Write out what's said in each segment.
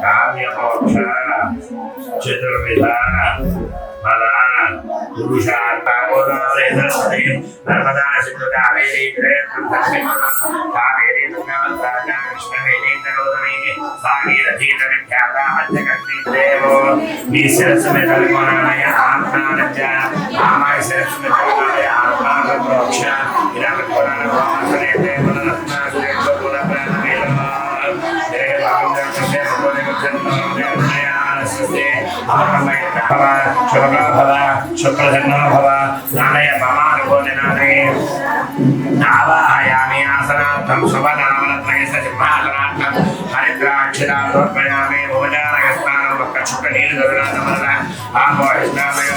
काम्यमोक्ष चतुर्विधा फला पुरुषार्थामोदारे नर्मदा सिंधु कावेरी कावेरी गंगा कृष्णवेणी तरोदरी भागीरथी नविख्याता मध्यकर्णी देवो ईश्वरस्मे तर्कोणाय आत्मानञ्च आमाय सरस्मे तर्कोणाय आत्मानप्रोक्ष इदमकोणानवासने देवरत्नासुरे शुक्रधर्मो भव नानय ममानुभोजनादे आवाहयामि आसनार्थं शुभनामरत्नयस्य सिंहासनार्थं हरिद्राक्षिरामर्पयामि भुवनानयस्नानं वक्रशुक्रनीलदरुणानमरः आम्बोहिष्णामय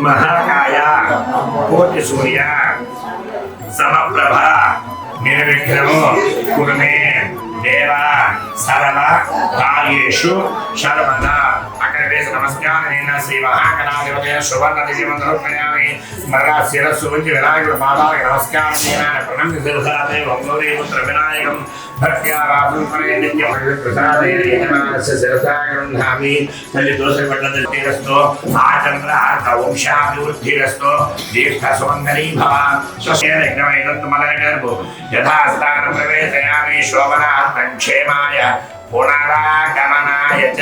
महाकाय कोटि सूर्य समप्रभा निर्विघ्नमो कुरु मे देवा सर्व कार्येषु सर्वदा अकर्वेश नमस्कारेण श्री महागणाधिपतये सुवर्णदिव्यमन्त्रमयामि स्मरणा शिरस्सु वञ्च विनायकपादाय नमस्कारेण प्रणम्य शिरसादे वंगौरी पुत्र विनायकं भक्त्या वासुपरे नित्यं प्रसादेन यजमानस्य शिरसा गृह्णामि तल्ली दोषपट्टदृष्टिरस्तो आचन्द्रार्थवंशाभिवृद्धिरस्तो दीर्घसुमङ्गली भव स्वस्येन यज्ञमैदन्तमलयगर्भो यथा स्थानं प्रवेशयामि शोभनार्थं क्षेमाय पुनरागमनाय च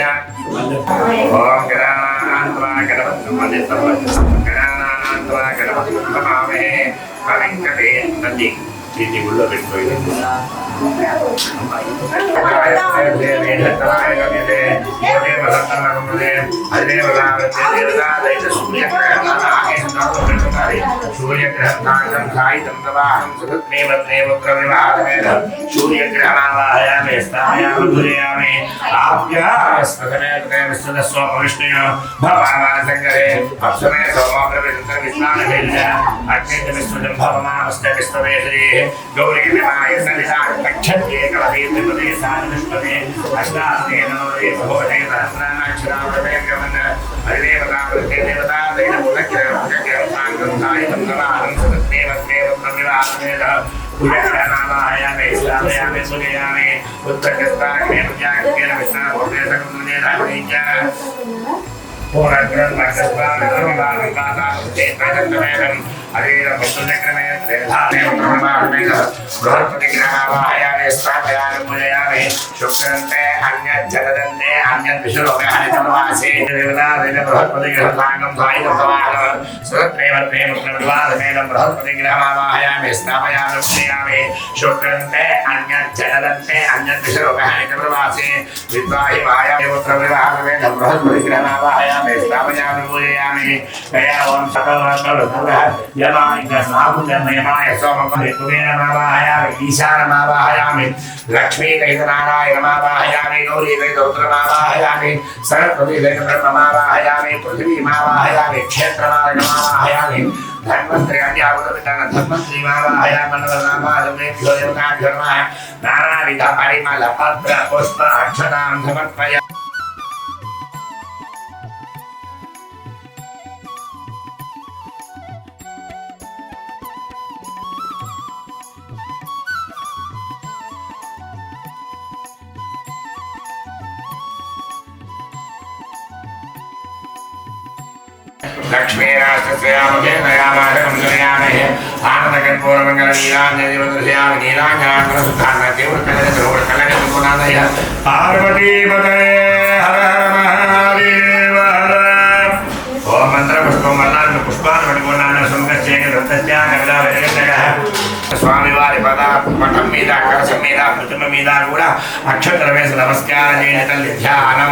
ओम गणानान्त्वा गणपतिं नमामहे कलिङ्गले नदी ఇది గుళ్ళో పెట్టుకోవాలి సూర్యగ్రహణార్థం సాయితం ప్రవాహం సూర్యగ్రహణావాహయామి స్థాయామి భూయామి ఆప్యాస్మృతస్వపవిష్ణయ భవానాసంగరే అప్సమే సోమోగ్రవింద్ర విస్నానవేద అగ్నిమిస్మృతం భవమానస్త విశ్వవేశ్వరీ गौरी विमाय सलिला तक्षते कलवीर्निपदे सारनिष्पदे अष्टास्ते नवरे भवते सहस्राक्षरावृते गमन हरिदेवता वृत्ते देवता दैन पुलक्यं साङ्गं सायं नमाहं सदेवदेव प्रविवाहमेध पुलक्यनामायामे इस्लामयामे सुनयामे उत्तरकस्ताग्ने प्रजाग्नेन विष्णाभोगे सकुन्दने धावनीच पूर्णग्रं मक्षस्वामि धर्मवादं चेतनमेनं हरेर वस्तुचक्रमे देवतादेव ब्रह्माण्डेन बृहत्पतिग्रहावाहयामि स्थापयामि पूजयामि शुक्रन्ते अन्यज्जगदन्ते अन्यद्विषुलोकहरितमवासे देवतादेव बृहत्पतिग्रहसाङ्गं सायितमवाहनं सुरत्रेवत्रेव प्रविवादमेन बृहत्पतिग्रहमावाहयामि स्थापयामि पूजयामि शुक्रन्ते अन्यज्जगदन्ते अन्यद्विषुलोकहरितमवासे विद्वाहि वायादेव प्रविवादमेन बृहत्पतिग्रहमावाहयामि स्थापयामि पूजयामि गया ओम सकल यमाय स्वाहुतमयमाय सोमवाय कुबेरमावाहयामि ईशानमावाहयामि लक्ष्मीदैतनारायणमावाहयामि गौरीदैतोत्रमावाहयामि सरस्वतीदैतब्रह्ममावाहयामि पृथिवीमावाहयामि क्षेत्रमार्गमावाहयामि धन्वंतरि अद्यावतपितान धन्वंतरि मावाहयामन्वनामादमेभ्यो योगाभ्यो नमः नानाविध परिमल पत्र पुष्प अक्षतां समर्पयामि। लक्ष्मीराष्ट्रस्यामहे नयामाधकं दुर्यामहे आनन्दकर्पूरमङ्गलनीलाञ्जलिवदर्शयामि नीलाञ्जनाङ्गलसुधानदेवकलयद्रोवकलयद्गुणादय पार्वतीपतये हर हर महादेव हर। ओम मन्त्रपुष्पं मल्लान् पुष्पान् मणिपूर्णान् सुमुखस्येकदन्तस्यानगदावजगन्नगः స్వామివారి పదం మీద కలశం మీద ప్రతిమ మీద కూడా అక్షంతర వేసి నమస్కారం చేయని తల్లి ధ్యానం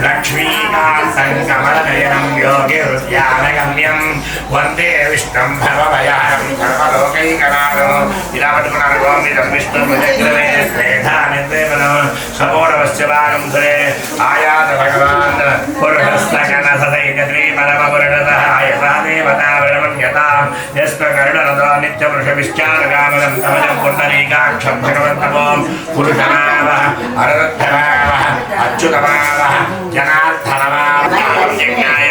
లక్ష్మీకాంతం కమలనయనం యోగి హృదయానగమ్యం వందే విష్ణుం భవభయారం సర్వలోకైకనాథం. ఇలా పట్టుకున్నారు గోమిదం విష్ణు సపోడవశ్యవాగం సురే ఆయాత భగవాన్ పురుషస్తగణ సదైకత్రీ పరమపురుషత ఆయసాదేవతావరమన్యతాం యస్కరుణరదో నిత్యపురుషవిశ్చారగామనం తమజం పుండరీకాక్షం భగవంతమోం పురుషమావహ అరరుద్ధమావహ అచ్యుతమావహ జనార్దనమావహ యజ్ఞాయ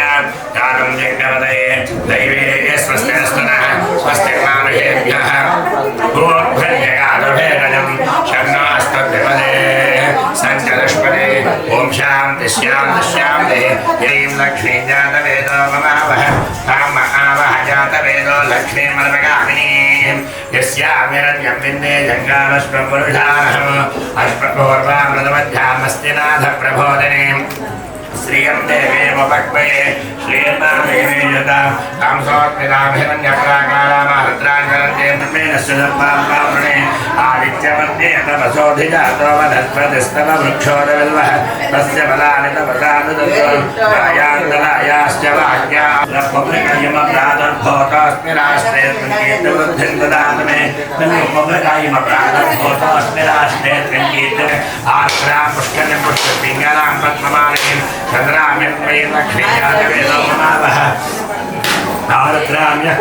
కాలం యజ్ఞవదయే దైవే స్వస్తినస్తనః స్వస్తిర్మానుషేభ్యః గోర్భర్యగాదుభేరజం శర్ణాస్తద్విపదే సంచదష్పదే ఓం శాంతి శాంతి శాంతి హ్రీం లక్ష్మీ జాతవేదో మమావహ తామ ఆవహ జాతవేదో లక్ష్మీర్మలపగామినీం యస్యామిరణ్యం విందే జంగామశ్వం పురుషానహం అశ్వపూర్వామృతమధ్యామస్తి నాథ ప్రబోధినీం శ్రీయం దేవేముపక్వయే శ్రీర్మాదేవీయుత కాంసోత్మిదాభిరణ్యప్రాకారామహృద్రాంగరంజేమేనస్సుదప్పావృణే ఆదిత్యవర్ణే తపసోధిజాతో వధస్పతిస్తవ వృక్షోదవిల్వః తస్య ఫలాని తపసానుదయాయాశ్చ వాక్యా పబ్లికయమప్రాదుర్భూతోస్మి రాష్ట్రే కీర్తివృద్ధిం దదాతు మే పబ్లికయమప్రాదుర్భూతోస్మి రాష్ట్రే కీర్తి ఆశ్రా పుష్కరిణి పుష్పింగళాం పద్మమాలినీం చంద్రామిర్మయీ లక్ష్మీయాదవేదో మమావహ ఆరుద్రామ్యః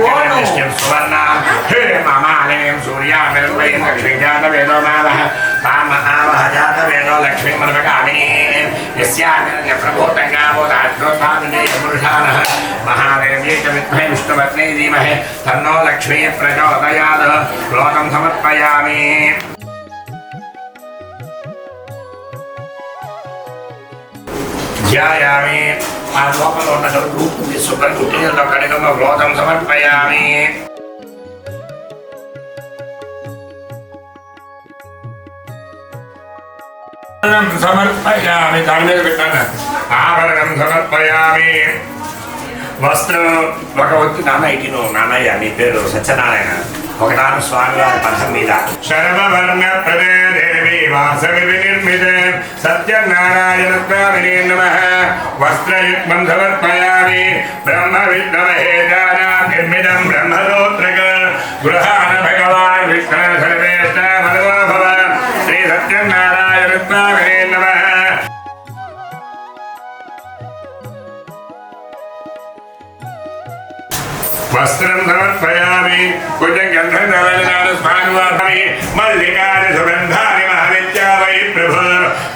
సువర్ణాం హేమమాలినీం సూర్యామిర్మయీ లక్ష్మీయాదవేదో మమావహ తామ ఆవహ జాతవేదో లక్ష్మీమర్వగామినీం యస్యామిరణ్య ప్రభూతంగామోదాద్రోతాదునే పురుషానః మహాదేవ్యై చ విద్మహే విష్ణుపత్న్యై ధీమహి తన్నో లక్ష్మీ ప్రచోదయాత్ శ్లోకం సమర్పయామి. ధ్యాయామి ఆ లోపల ఉన్న రూపుని శుభ్ర కుటీరంలో కడిగమ్మ వ్రోతం సమర్పయామి. సమర్పయామి దాని మీద పెట్టాను. ఆభరణం సమర్పయామి. వస్త్రం ఒక వచ్చి నాన్నయ్యకి నాన్నయ్య నీ పేరు సత్యనారాయణ ఒకటాను స్వామివారి పథం మీద శర్వవర్ణ ప్రదే దేవి వాసవి వినిర్మితే సత్యనారాయణస్వామినే నమః. వస్త్రయుగ్మం సమర్పయామి. బ్రహ్మ విద్మహే నిర్మితం బ్రహ్మసూత్రక గృహాన భగవాన్ విష్ణు సర్వేష్ట మనో భవ. శ్రీ సత్యనారాయణస్వామినే నమః. వస్త్రం సమర్పయామి. కొంచెం గంధం ధరించాడు స్వామివారి. మల్లికాని సుగంధాని మహావిద్యావై ప్రభు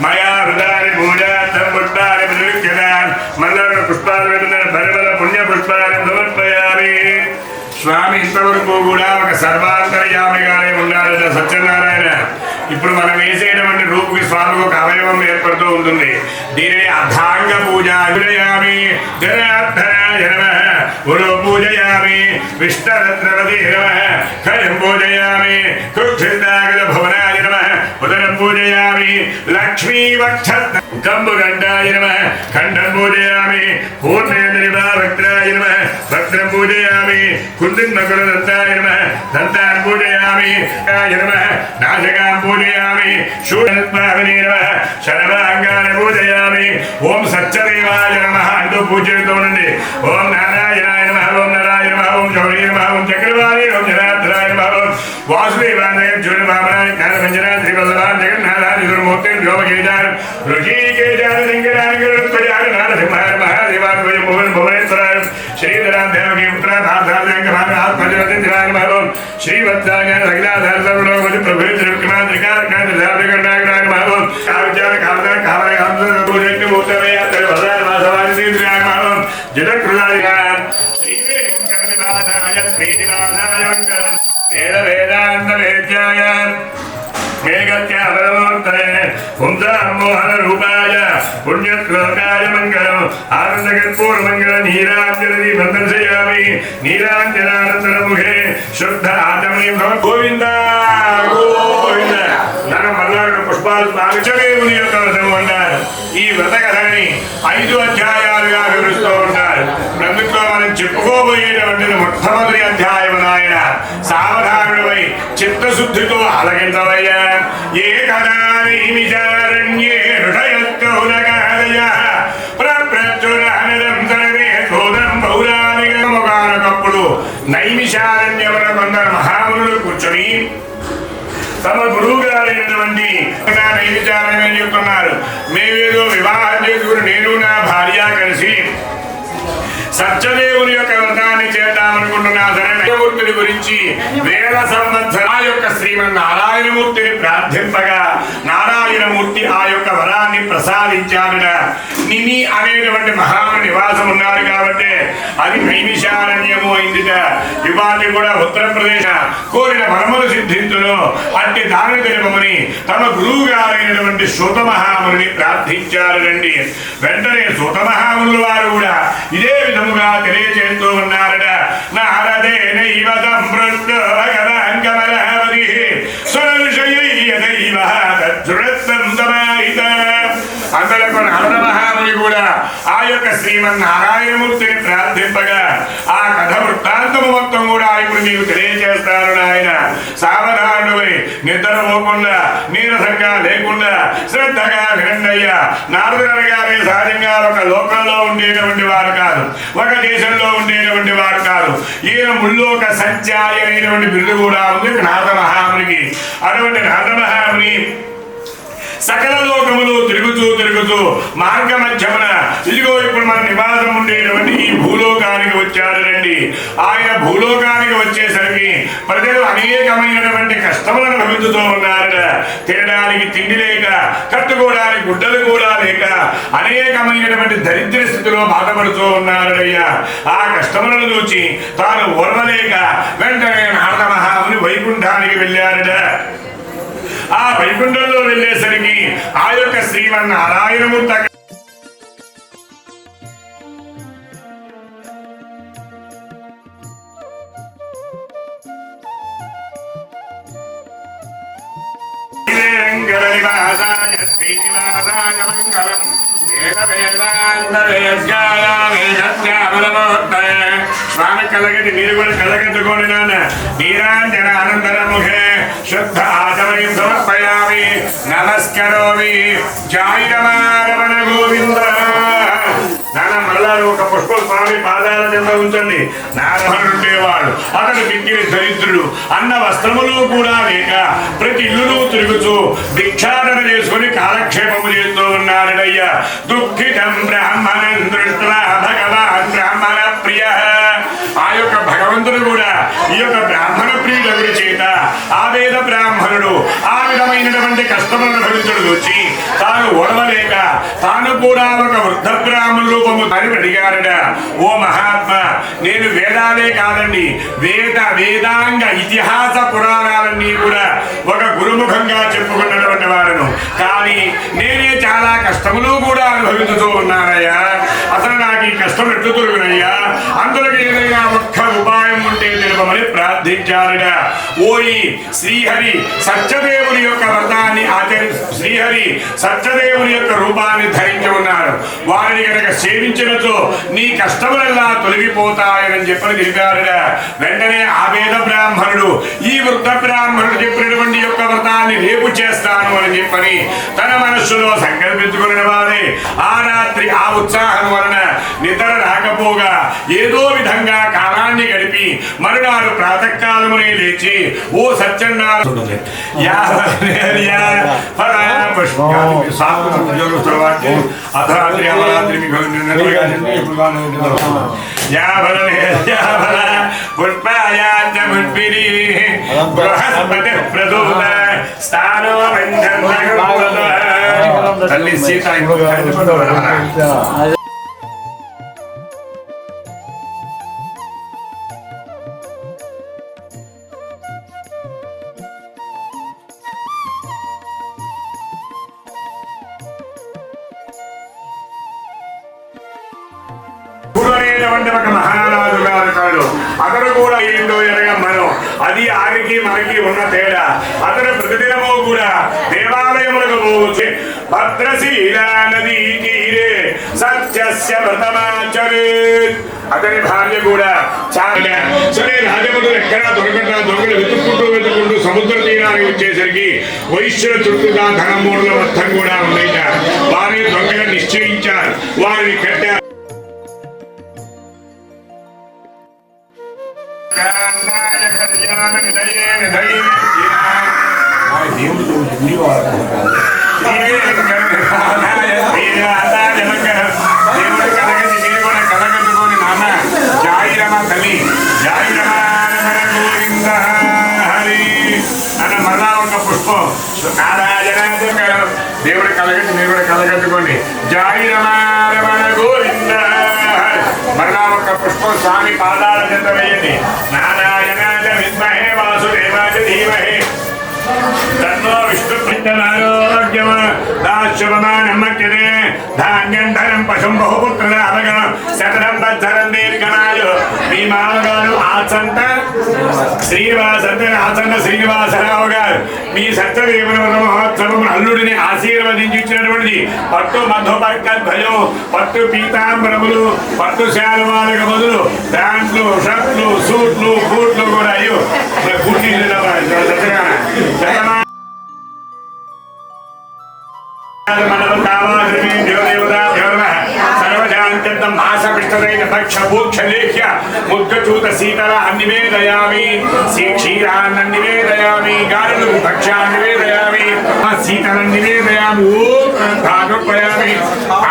మయా హృదాని పూజార్థం పుష్పాన్ని ప్రతిష్ఠితాన్ మల్లన్న పుష్పాలు పెట్టిన పరిమళ పుణ్య పుష్పాన్ని సమర్పయామి. స్వామి ఇంతవరకు కూడా ఒక సర్వాంతర్యామిగానే ఉన్నాడు సత్యనారాయణ. ఇప్పుడు మనం వేసేటువంటి రూపుకి స్వామికి ఒక అవయవం ఏర్పడుతూ ఉంటుంది. దీనిని అర్ధాంగ పూజ పూజయామి. జనార్దనాయ నమః. గురు పూజయామి. విష్ణురత్నవతి నమః. ఖయం పూజయామి. కుక్షితాగల భువనాయ నమః. ఉదరం పూజయామి. లక్ష్మీ వక్ష కంబుగండాయ నమః. ఖండం పూజయామి. పూర్ణేంద్రిభావక్త్రాయ నమః. వక్త్రం పూజయామి. కుందిన్మకుల దంతాయ నమః. దంతాన్ పూజయామి. నమః. నాసికాం పూజయామి. శూలస్వామినే నమః. శర్వాంగాన్ని పూజయామి. ఓం సత్యదేవాయ నమః అంటూ పూజ చేస్తూ ఉండండి. ఓం నారాయణాయ నమః. ఓం నారాయణ నమః. ఓం శౌర్య నమః. ఓం చక్ర వాసుదేవాయ జ్యోతిబాబరాయ జ్ఞానభంజన శ్రీవల్లభ జగన్నాథ దుర్మూర్తి వ్యోమకేశార్ ఋషికేశార్ లింగరాయ గరుత్పజాయ నారసింహాయ మహాదేవాయ భువన భువనేశ్వరాయ శ్రీధరాయ దేవకీ పుత్ర భారతాయ ఆత్మజోతిరాయ మహో శ్రీవత్సాయ సగిలాధార సర్వలోకపతి ప్రభు త్రివిక్రమాద్రికారకాయ మహో కావిచార కామన కామన కామన పూజకి మూర్తమయ వదాయ వాసవాయ శ్రీధరాయ మహో జగత్కృతాయ శ్రీవేంకటనాథాయ శ్రీనివాసాయ మంగళం వేద వేదాంత వేద్యాయ మేఘత్యావరమూర్తయే పుంసామోహన రూపాయ పుణ్యశ్లోకాయ మంగళం ఆనందకర్పూరమంగళ నీరాంజలి బంధర్శయామి నీరాంజనానందనముఖే శుద్ధ ఆచమనీ గోవింద గోవింద నన్ను మల్లాడు పుష్పాలు అక్షదేవుని యొక్క వ్రతము అంటారు. ఈ వ్రత కథని 5 అధ్యాయాలుగా వివరిస్తూ ఉంటారు. అందులో మనం చెప్పుకోబోయేటువంటిది మొట్టమొదటి అధ్యాయం నాయన సావధానుడై చిత్తశుద్ధితో ఆలకించవయ్యా. ఏ కథారణ్యే హృదయత్కౌనకాదయ ప్రప్రచురహనరం సర్వే సోదరం పౌరాణికముగానకప్పుడు నైమిషారణ్యమున కొందరు మహామునులు కూర్చొని తమ గురువు గారైనటువంటి నైమిషారణ్యం చెప్తున్నారు. మేమేదో వివాహం చేసుకుని నేను నా భార్య కలిసి సత్యదేవుని యొక్క వ్రతాన్ని చేద్దామనుకుంటున్నా సరే నైమూర్తిని గురించి వేల సంవత్సరాల యొక్క శ్రీమన్నారాయణమూర్తిని ప్రార్థింపగా నారాయణమూర్తి ఆ యొక్క వరాన్ని ప్రసాదించాడట. నిమి అనేటువంటి మహాను నివాసం ఉన్నారు కాబట్టి అది నైమిషారణ్యము అయిందిట. ఇవాళ కూడా ఉత్తరప్రదేశ్ కోరిన వరములు సిద్ధించును అట్టి దాని తెలుపమని తమ గురువు గారైనటువంటి సూత మహాముని ప్రార్థించారండి. వెంటనే సూత మహామునుల వారు కూడా ఇదే విధముగా తెలియజేస్తూ ఉన్నారట. నారదేనైవ సంపృష్టో భగవాన్కమలహవతి స్వరుషయైయదైవ తద్రుత్తం సమాహిత. అందరకు నారద మహాముని కూడా ఆ యొక్క శ్రీమన్నారాయణమూర్తిని ప్రార్థింపగా ఆ కథ వృత్తాంతము మొత్తం కూడా ఇప్పుడు నీకు తెలియజేస్తాను నాయన. సావధానుడై నిద్రపోకుండా నీరసంగా లేకుండా శ్రద్ధగా వినండయ్యా. నారదుడు గారే సహజంగా ఒక లోకంలో ఉండేటువంటి వారు కాదు, ఒక దేశంలో ఉండేటువంటి వారు కాదు. ఈయన ముల్లోక సంచారి అనేటువంటి బిరుదు కూడా ఉంది నారద మహామునికి. అటువంటి నారద మహాముని సకల లోకములు తిరుగుతూ మార్గ మధ్యమున ఇదిగో ఇప్పుడు మన నివాసం ఉండేటువంటి ఈ భూలోకానికి వచ్చాడండి. ఆయన భూలోకానికి వచ్చేసరికి ప్రజలు అనేకమైనటువంటి కష్టములను అనుభవించుతూ ఉన్నారట. తినడానికి తిండి లేక, కట్టుకోవడానికి గుడ్డలు కూడా లేక అనేకమైనటువంటి దరిద్ర స్థితిలో బాధపడుతూ ఉన్నారయ్యా. ఆ కష్టములను చూచి తాను ఓర్వలేక వెంటనే నారద మహాముని వైకుంఠానికి వెళ్ళారట. ఆ వైకుంఠంలో వెళ్ళేసరికి ఆ యొక్క శ్రీమన్నారాయణమూర్తి శ్రీనివాసాయ మంగళం స్వామి కలగటి మీరు కూడా కలగట్టుకోండి నాన్న. నీరాంజన అనంతరముఖే శుద్ధ ఆచమయం సమర్పయామి నమస్కరోమి. జాయమారమణ గోవింద. నాన్న మల్లారు ఒక పుష్పం స్వామి పాదాల చెంత ఉంచండి. నారదుడు ఉండేవాడు, అతడు మిక్కిలి దరిద్రుడు. అన్న వస్త్రములు కూడా లేక ప్రతి ఇల్లును తిరుగుతూ భిక్షాటన చేసుకుని కాలక్షేపము చేస్తూ ఉన్నాడయ్యా. దుఃఖితం బ్రాహ్మణం దృష్ట్వా భగవాన్ బ్రాహ్మణ ప్రియ. ఆ యొక్క భగవంతుడు కూడా ఈ యొక్క బ్రాహ్మణ ప్రియుడి చేత ఆ వేద బ్రాహ్మణుడు ఆ విధమైనటువంటి కష్టములను భరించడు వచ్చి తాను ఓడవలేక తాను కూడా ఒక వృద్ధ బ్రాహ్మణ రూపము అని అడిగారట. ఓ మహాత్మా, నేను వేదాలే కాదండి, వేదాంగ ఇతిహాస పురాణాలన్నీ కూడా ఒక గురుముఖంగా చెప్పుకున్నటువంటి వారును. కానీ నేనే చాలా కష్టములు కూడా అనుభవించుతూ ఉన్నానయ్యా. అసలు నాకు ఈ కష్టం ఎట్లు తొలగినయ్యా, అందులోకి ఏదైనా ఒక్క ఉపాయం ఉంటే తెలుపమని ప్రార్థించారట. ఓయి శ్రీహరి సత్యదేవుని యొక్క వ్రతాన్ని శ్రీహరి సత్యదేవుని యొక్క రూపాన్ని ధరించి ఉన్నారు. వారిని కనుక సేవించినచో నీ కష్టములెల్లా తొలగిపోతాయని చెప్పని తెలిపారట. వెంటనే ఆ వేద బ్రాహ్మణుడు ఈ వృద్ధ బ్రాహ్మణుడు చెప్పినటువంటి యొక్క వ్రతాన్ని రేపు చేస్తాను అని చెప్పని తన మనస్సులో సంకల్పించుకున్న వారే ఆ రాత్రి ఆ ఉత్సాహం వలన నిద్ర రాకపోగా ఏదో విధంగా కాలాన్ని దినాన్ని గడిపి మరునాడు ప్రాతకాలమునే లేచి ఓ సత్యనారాయణ అర్ధరాత్రి అమరాత్రి పుష్పాయాచ పుష్పిరి బృహస్పతి ప్రదూత స్థానో తల్లి సీత ఒక మహారాజు గారు కాడు. అతను కూడా ఏంటో ఎరగమ్మను. అది ఆరికి మనకి ఉన్న తేడా. అతను ప్రతిదినము కూడా దేవాలయములకు పోవచ్చు. భద్రశీల నదీ తీరే సత్యస్య వ్రతమాచరేత్. అతని భార్య కూడా చాలా సరే రాజములు ఎక్కడా దొంగలు వెతుక్కుంటూ సముద్ర తీరానికి వచ్చేసరికి వైశ్యుల చుట్టూగా ధనమూడుల మొత్తం కూడా ఉన్నాయిట. వారిని దొంగగా నిశ్చయించారు. వారిని కట్టారు. కలగట్టుకొని నాన్న జాయిరమా తల్లి జాయిరమా హరి అన్న మరలా ఒక పుష్పం నారాయణ దేవుడి కలగట్టు మీరు కూడా కలగట్టుకోండి. జాయిరమారమణ గోవింద మరలా ఒక పుష్పం స్వామి పాదాల చెంత వేయండి. నారాయణాయ విద్మహే వాసుదేవాయ ధీమహి తన్నో విష్ణు ఆరోగ్యమ దాశుభమానమ్మక్యతే ధాన్యం ధనం పశుం బహుపుత్రలాభగం శతనం బద్ధరం దీర్ఘమాయు. మీ మామగారు ఆచంత శ్రీనివాసరావు గారు మీ సత్యదేవుల మహోత్సవం అల్లుడిని ఆశీర్వదించి ఇచ్చినటువంటి పట్టు మధుపర్కధ్వజం పట్టు పీతాంబరములు పట్టు శాలువాలకు బదులు ప్యాంట్లు షర్ట్లు సూట్లు బూట్లు కూడా అయ్యో బూట్లు సర్వజాంత్యం మాసపిష్టదైన భక్ష భూక్షలేఖ్య ముద్గచూత శీతలాన్ని నివేదయామి క్షీరాన్ని నివేదయామి గారెలు భక్ష్యాన్ని నివేదయామి శీతలం నివేదయామి ఓయామి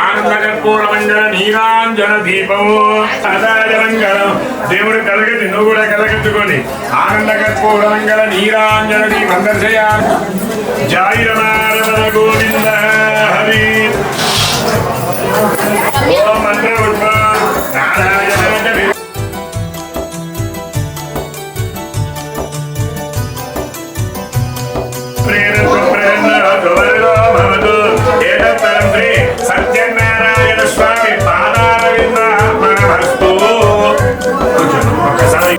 ఆనందకర్పూరమంజన నీరాంజన దీపము సదాజమంగళం. దేవుడు కలగట్టి నువ్వు కూడా కలగట్టుకోండి. ఆనందకర్పూరమంగళ నీరాంజన దీపం దర్శయామి. జాయిరమారమణ గోవింద హరి ఓం మంత్ర నారాయణ సత్యనారాయణ స్వామి పాదారవిందస్తు. ఒకసారి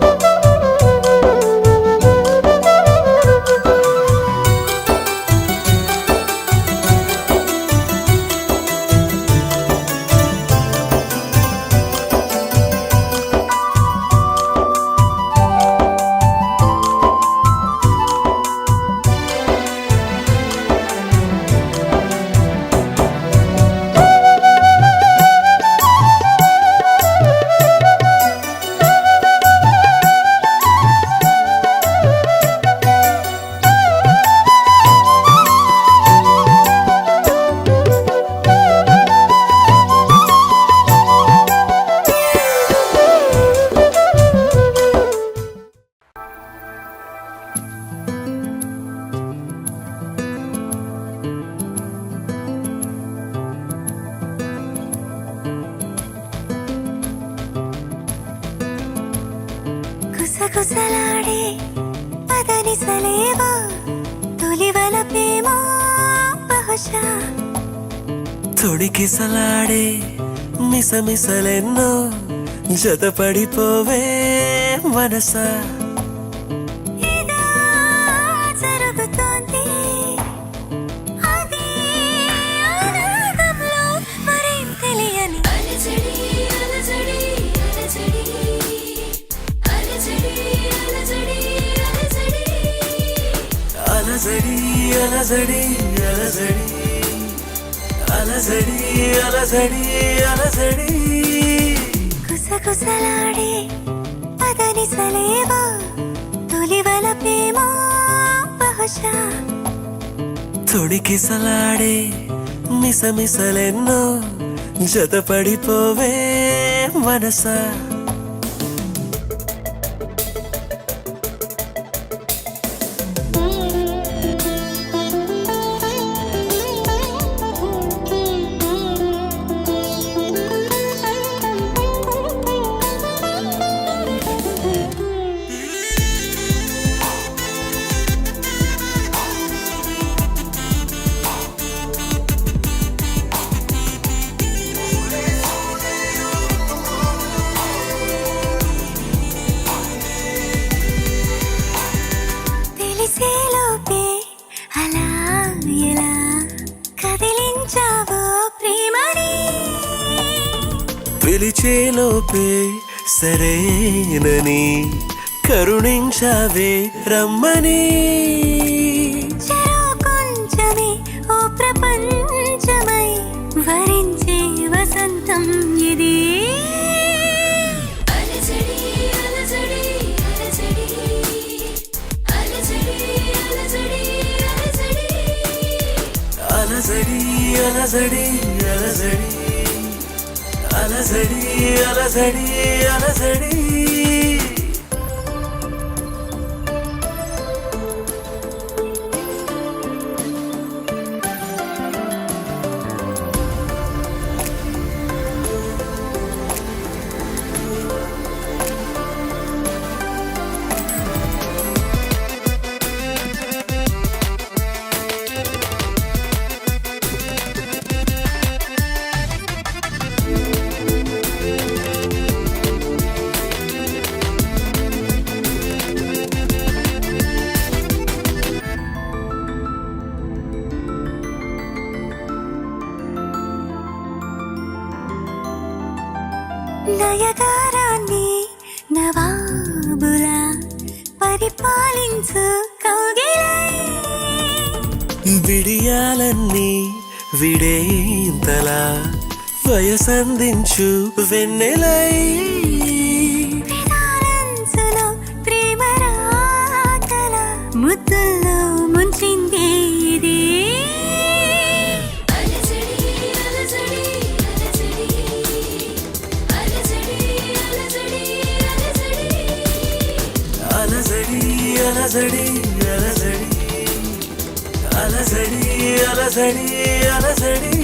కుసకుసలాడే పదనిసలేవా తొలివల ప్రేమ బహుశా తొడికిసలాడే మిసమిసలెన్నో జతపడిపోవే మనసా. ఇదా జరుగుతోంది అదే ఆనందంలో మరేం తెలియని అలజడి అలజడి అలజడి అలజడి అలజడి అలజడి అలజడి అలజడి అలజడి అలజడి అలజడి కుసకుసలాడే పద తొలిసలేవో తొలివల ప్రేమ బహుశా తొడికిసలాడే మిసమిసలెన్నో జతపడిపోవే మనసా తెలిసేలోపే అలా ఎలా కదిలించావో ప్రేమని పిలిచేలోపే సరేనని కరుణించావే రమ్మని చెరో కొంచెమే ఓ ప్రపంచమై వరించే వసంతం ఇది అలజడి అలజడి అలజడి అలజడి అలజడి అలజడి అలజడి అలజడి అలజడి అలజడి అలజడి నయగారాన్ని నవాబులా పరిపాలించు కౌగిలై బిడియాలన్నీ విడేంతలా వయసందించు వెన్నెలై ప్రధానంచులో ప్రేమ రాతల ముద్దుల్లో ముంచింది ఇది అలజడి అలజడి అలజడి అలజడి అలజడి అలజడి అలజడి అలజడి అలజడి అలజడి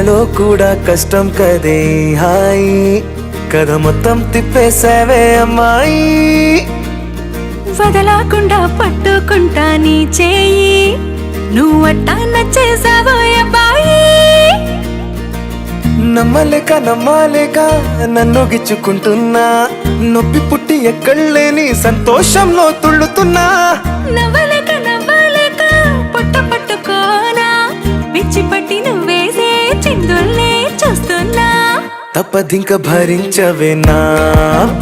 కలలో కూడా కష్టం కదే హాయి కథ మొత్తం తిప్పేసావే అమ్మాయి వదలకుండా పట్టుకుంటా నీ చేయి నువ్వట్టా నచ్చేసావో అబ్బాయి నమ్మలేక నమ్మలేక నన్ను గిచ్చుకుంటున్నా నొప్పి పుట్టి ఎక్కడలేని సంతోషంలో తుళ్ళుతున్నా నవ్వలేక నవ్వలేక పొట్ట పట్టుకోనా పిచ్చి పట్టి నువ్వేసే చిందుల్నే చూస్తున్నా తప్పదింక భరించవే నా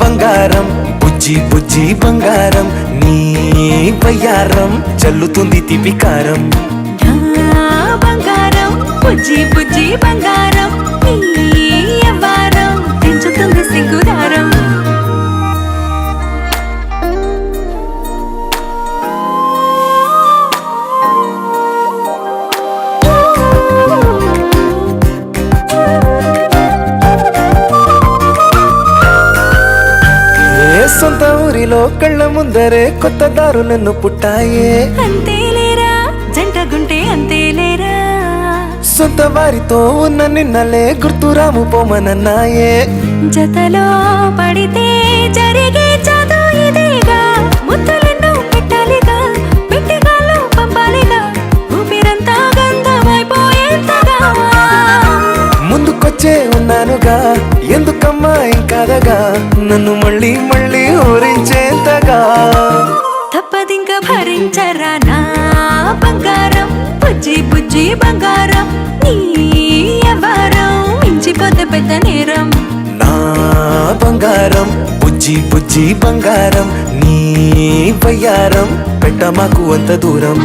బంగారం బుజ్జి బుజ్జి బంగారం నీ వయ్యారం చల్లుతుంది తిపికారం నా బంగారం బుజ్జి బుజ్జి బంగారం నీ యవ్వారం పెంచుతుంది సిగ్గుదారం సొంత ఊరిలో కళ్ళ ముందరే కొత్త దారులను పుట్టాయే అంతేలేరా జంటగుంటే అంతేలేరా సొంత వారితో ఉన్న నిన్నలే గుర్తురాము పోమనన్నాయే జతలో పడితే జరిగే చదువు ఇదేగా ముద్దలెన్నో పెట్టాలిగా పెట్టిగాల్లో పంపాలిగా ఊపిరంతా గంధమైపోయేంతగా ముందుకొచ్చే ఉన్నానుగా ఎందుకమ్మా ఇంకాదగా నన్ను మళ్ళీ మళ్ళీ ఊరించేంతగా తప్పదింక భరించరా నా బంగారం బుజ్జి బుజ్జి బంగారం నీ యవ్వారం మించిపోతే పెద్ద నేరం నా బంగారం బుజ్జి బుజ్జి బంగారం నీ వయ్యారం పెట్ట మాకు అంత దూరం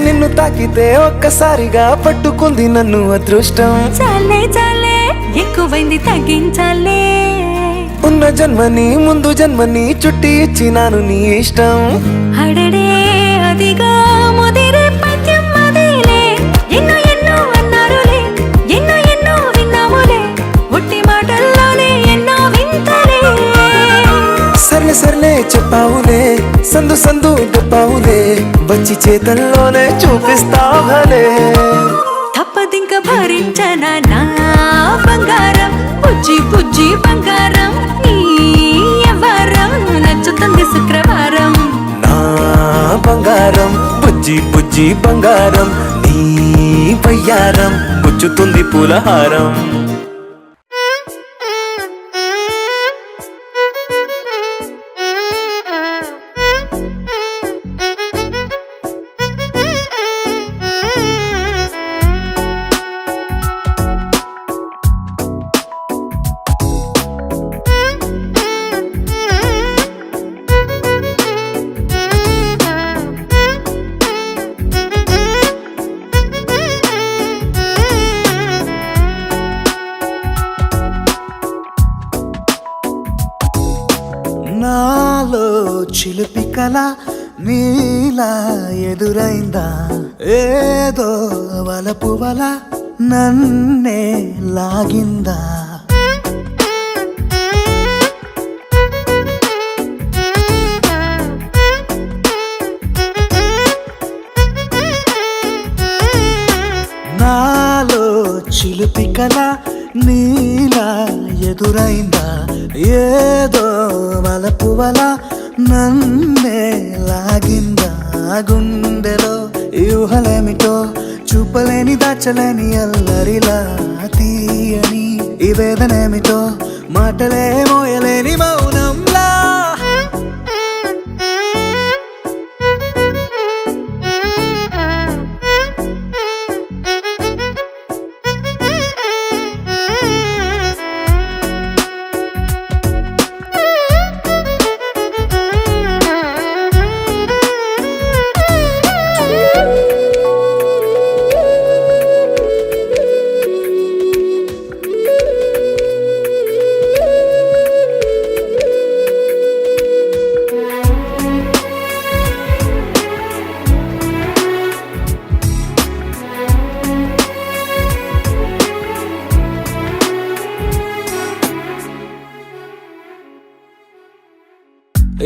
నిన్ను తాకితే ఒక్కసారిగా పట్టుకుంది నన్ను అదృష్టం చాలే చాలే ఎక్కువైంది తగ్గించాలే ఉన్న జన్మని ముందు జన్మని చుట్టి ఇచ్చినాను నీ ఇష్టం అడడే అదిగా ముదిరే పద్యం అదేలే ఎన్నో ఎన్నో అన్నారులే ఎన్నో ఎన్నో విన్నాములే ఒట్టి మాటల్లోనే ఎన్నో వింతలే సర్లే సర్లే చెప్పావులే సందు సందు చెప్పావులే వచ్చి చేతల్లోనే చూపిస్తావలే తప్పదింక భరించనా నా బంగారం బుజ్జి బుజ్జి బంగారం నీ యవ్వారం నచ్చుతుంది శుక్రవారం నా బంగారం బుజ్జి బుజ్జి బంగారం నీ వయ్యారం గుచ్చుతుంది పూలహారం నాలో చిలిపి కల నీలా ఎదురైందా ఏదో వలపు వల నన్నే లాగిందా నాలో చిలిపి కల నీలా ఎదురైందా ఏదో వలపు వల నన్నే లాగిందా గుండెలో ఊహలేమిటో చూపలేని దాచలేని అల్లరిలా తీయని ఈ వేదనేమిటో మాటలే మోయలేని మౌనంలా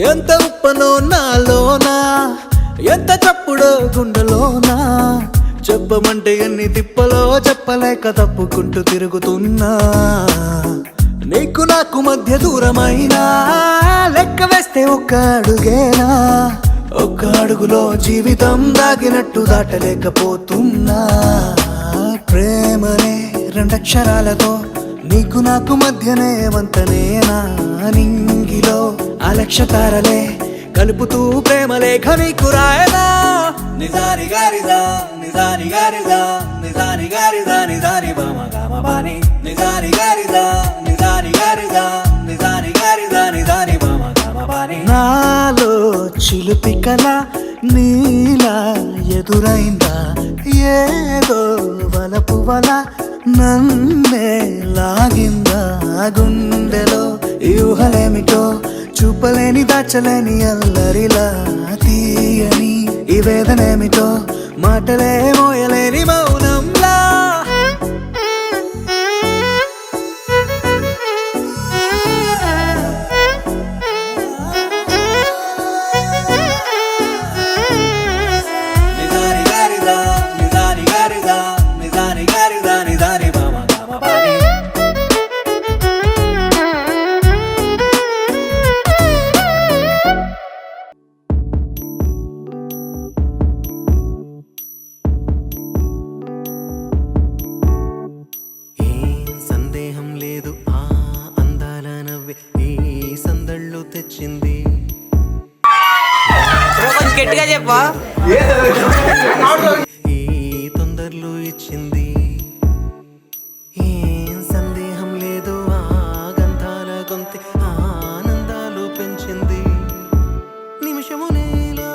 ఎంత ఉప్పనో నాలోనా, ఎంత చప్పుడో గుండెలోనా, చెప్పమంటే ఎన్ని తిప్పలో చెప్పలేక తప్పుకుంటూ తిరుగుతున్నా. నీకు నాకు మధ్య దూరమైనా లెక్క వేస్తే ఒక్క అడుగేనా, ఒక్క అడుగులో జీవితం దాగినట్టు దాటలేకపోతున్నా. ప్రేమనే రెండక్షరాలతో నీకు నాకు మధ్యనే వంతనేనా, నింగిలో అలక్షతారలే కలుపుతూ ప్రేమ లేఖ నీకు రాయనా. నిజాని గారిదా నిజాని గారిదా నిజాని గారిదా నిజాని బామ గామ బాని, నిజాని గారిదా నిజాని గారిదా నిజాని గారిదా నిజాని బామ గామ బాని. నాలో చిలుపి కల నీలా ఎదురైందా, ఏదో వలపు వల నన్నే లాగిందా. గుండెలో యూహలేమిటో చూపలేని దాచలేని అల్లరిలా, తీయని ఈ వేదనేమిటో మాటలే మోయలేని మౌనంలా. నిజాని గారిదా నిజాని గారిదా నిజాని గారిదా నిజాని బామ గామ బాని. సందేహం లేదు ఆ అందాల నవ్వే ఈ సందళ్ళు తెచ్చింది. కొంచెం గట్టిగా చెప్పా. ఈ తొందరలు ఇచ్చింది. ఏం సందేహం లేదు ఆ గంధాల గొంతె ఆనందాలు పెంచింది. నిమిషము నేలో